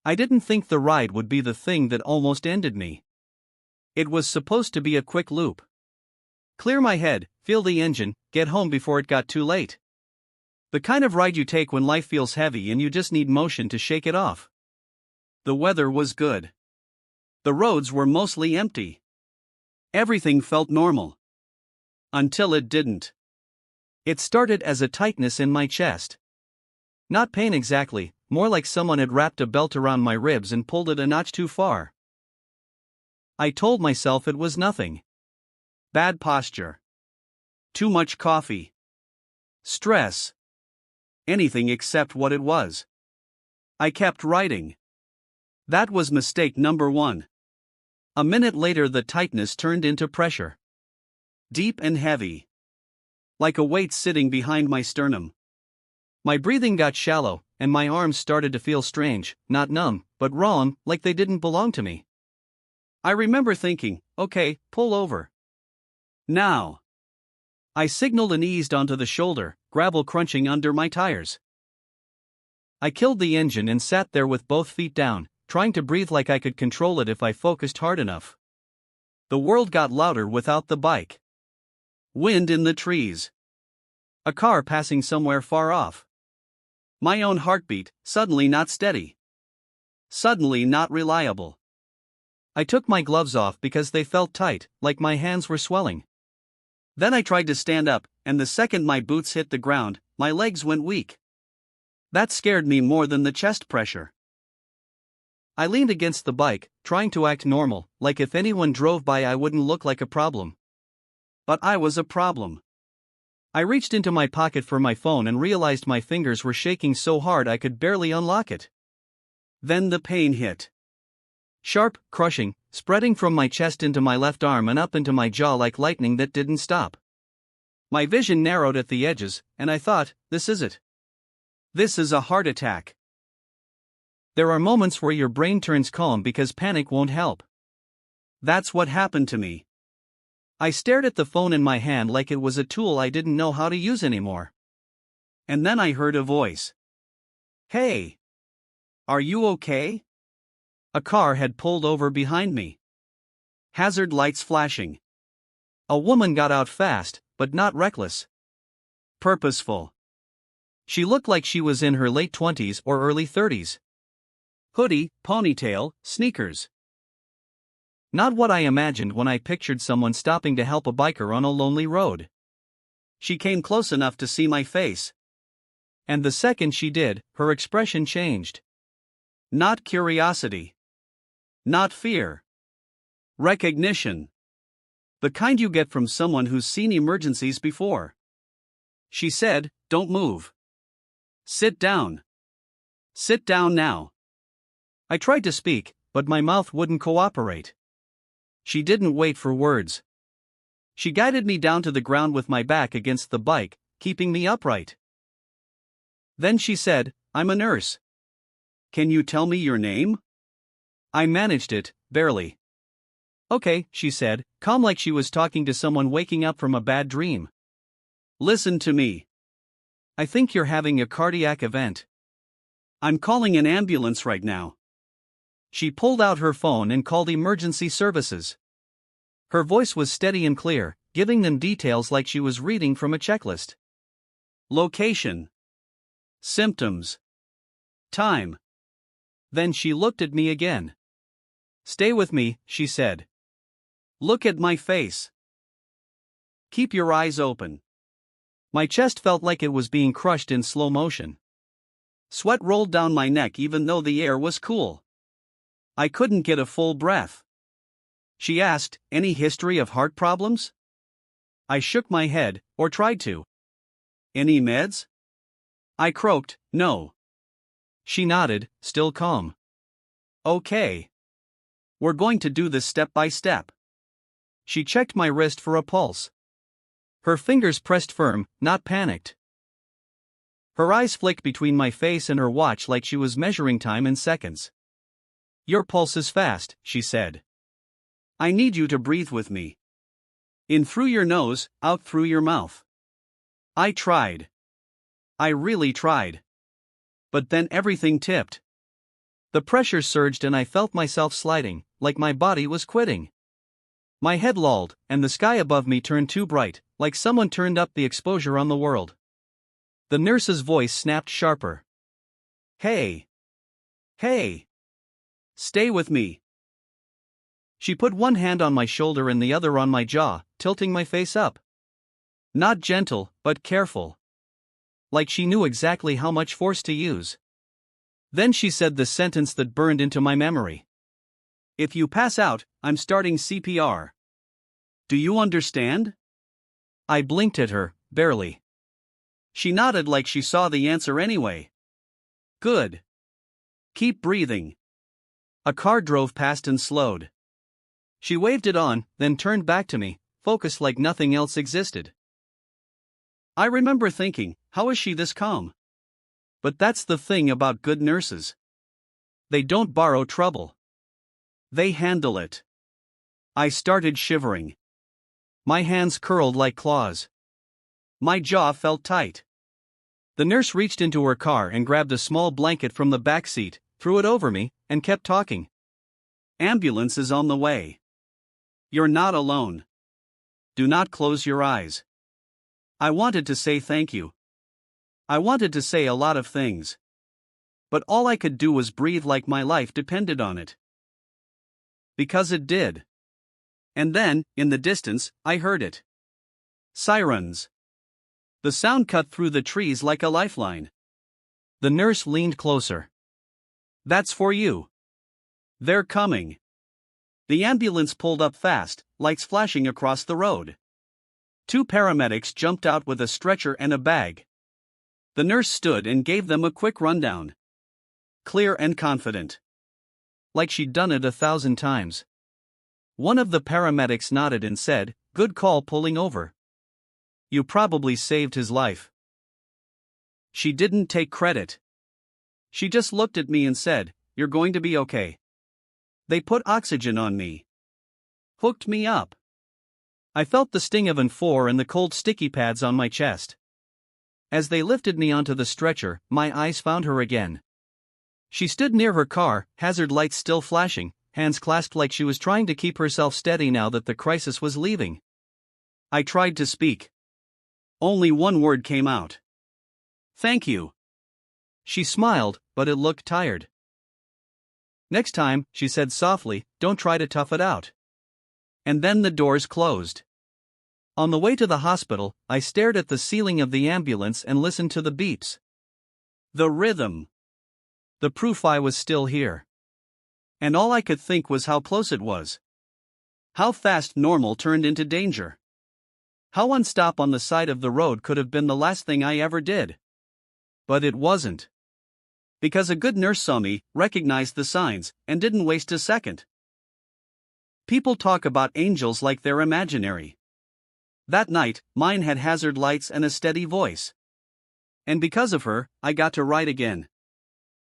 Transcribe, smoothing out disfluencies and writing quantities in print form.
I didn't think the ride would be the thing that almost ended me. It was supposed to be a quick loop. Clear my head, feel the engine, get home before it got too late. The kind of ride you take when life feels heavy and you just need motion to shake it off. The weather was good. The roads were mostly empty. Everything felt normal. Until it didn't. It started as a tightness in my chest. Not pain exactly, more like someone had wrapped a belt around my ribs and pulled it a notch too far. I told myself it was nothing. Bad posture. Too much coffee. Stress. Anything except what it was. I kept writing. That was mistake number 1. A minute later the tightness turned into pressure. Deep and heavy. Like a weight sitting behind my sternum. My breathing got shallow, and my arms started to feel strange, not numb, but wrong, like they didn't belong to me. I remember thinking, okay, pull over. Now. I signaled and eased onto the shoulder, gravel crunching under my tires. I killed the engine and sat there with both feet down, trying to breathe like I could control it if I focused hard enough. The world got louder without the bike. Wind in the trees. A car passing somewhere far off. My own heartbeat, suddenly not steady. Suddenly not reliable. I took my gloves off because they felt tight, like my hands were swelling. Then I tried to stand up, and the second my boots hit the ground, my legs went weak. That scared me more than the chest pressure. I leaned against the bike, trying to act normal, like if anyone drove by I wouldn't look like a problem. But I was a problem. I reached into my pocket for my phone and realized my fingers were shaking so hard I could barely unlock it. Then the pain hit. Sharp, crushing, spreading from my chest into my left arm and up into my jaw like lightning that didn't stop. My vision narrowed at the edges, and I thought, this is it. This is a heart attack. There are moments where your brain turns calm because panic won't help. That's what happened to me. I stared at the phone in my hand like it was a tool I didn't know how to use anymore. And then I heard a voice. Hey! Are you okay? A car had pulled over behind me. Hazard lights flashing. A woman got out fast, but not reckless. Purposeful. She looked like she was in her late 20s or early 30s. Hoodie, ponytail, sneakers. Not what I imagined when I pictured someone stopping to help a biker on a lonely road. She came close enough to see my face. And the second she did, her expression changed. Not curiosity. Not fear. Recognition. The kind you get from someone who's seen emergencies before. She said, "Don't move. Sit down. Sit down now." I tried to speak, but my mouth wouldn't cooperate. She didn't wait for words. She guided me down to the ground with my back against the bike, keeping me upright. Then she said, "I'm a nurse. Can you tell me your name?" I managed it, barely. "Okay," she said, calm like she was talking to someone waking up from a bad dream. "Listen to me. I think you're having a cardiac event. I'm calling an ambulance right now." She pulled out her phone and called emergency services. Her voice was steady and clear, giving them details like she was reading from a checklist. Location. Symptoms. Time. Then she looked at me again. "Stay with me," she said. "Look at my face. Keep your eyes open." My chest felt like it was being crushed in slow motion. Sweat rolled down my neck even though the air was cool. I couldn't get a full breath. She asked, "Any history of heart problems?" I shook my head, or tried to. "Any meds?" I croaked, "No." She nodded, still calm. "Okay. We're going to do this step by step." She checked my wrist for a pulse. Her fingers pressed firm, not panicked. Her eyes flicked between my face and her watch like she was measuring time in seconds. "Your pulse is fast," she said. "I need you to breathe with me. In through your nose, out through your mouth." I tried. I really tried. But then everything tipped. The pressure surged and I felt myself sliding, like my body was quitting. My head lolled, and the sky above me turned too bright, like someone turned up the exposure on the world. The nurse's voice snapped sharper. Hey! Hey! Stay with me! She put one hand on my shoulder and the other on my jaw, tilting my face up. Not gentle, but careful. Like she knew exactly how much force to use. Then she said the sentence that burned into my memory. If you pass out, I'm starting CPR. Do you understand? I blinked at her, barely. She nodded like she saw the answer anyway. Good. Keep breathing. A car drove past and slowed. She waved it on, then turned back to me, focused like nothing else existed. I remember thinking, how is she this calm? But that's the thing about good nurses. They don't borrow trouble. They handle it. I started shivering. My hands curled like claws. My jaw felt tight. The nurse reached into her car and grabbed a small blanket from the back seat, threw it over me, and kept talking. Ambulance is on the way. You're not alone. Do not close your eyes. I wanted to say thank you. I wanted to say a lot of things. But all I could do was breathe like my life depended on it. Because it did. And then, in the distance, I heard it. Sirens. The sound cut through the trees like a lifeline. The nurse leaned closer. That's for you. They're coming. The ambulance pulled up fast, lights flashing across the road. 2 paramedics jumped out with a stretcher and a bag. The nurse stood and gave them a quick rundown. Clear and confident. Like she'd done it 1,000 times. One of the paramedics nodded and said, "Good call pulling over. You probably saved his life." She didn't take credit. She just looked at me and said, "You're going to be okay." They put oxygen on me. Hooked me up. I felt the sting of N4 and the cold sticky pads on my chest. As they lifted me onto the stretcher, my eyes found her again. She stood near her car, hazard lights still flashing, hands clasped like she was trying to keep herself steady now that the crisis was leaving. I tried to speak. Only one word came out. Thank you. She smiled, but it looked tired. Next time, she said softly, don't try to tough it out. And then the doors closed. On the way to the hospital, I stared at the ceiling of the ambulance and listened to the beeps. The rhythm. The proof I was still here. And all I could think was how close it was. How fast normal turned into danger. How one stop on the side of the road could have been the last thing I ever did. But it wasn't. Because a good nurse saw me, recognized the signs, and didn't waste a second. People talk about angels like they're imaginary. That night, mine had hazard lights and a steady voice. And because of her, I got to write again.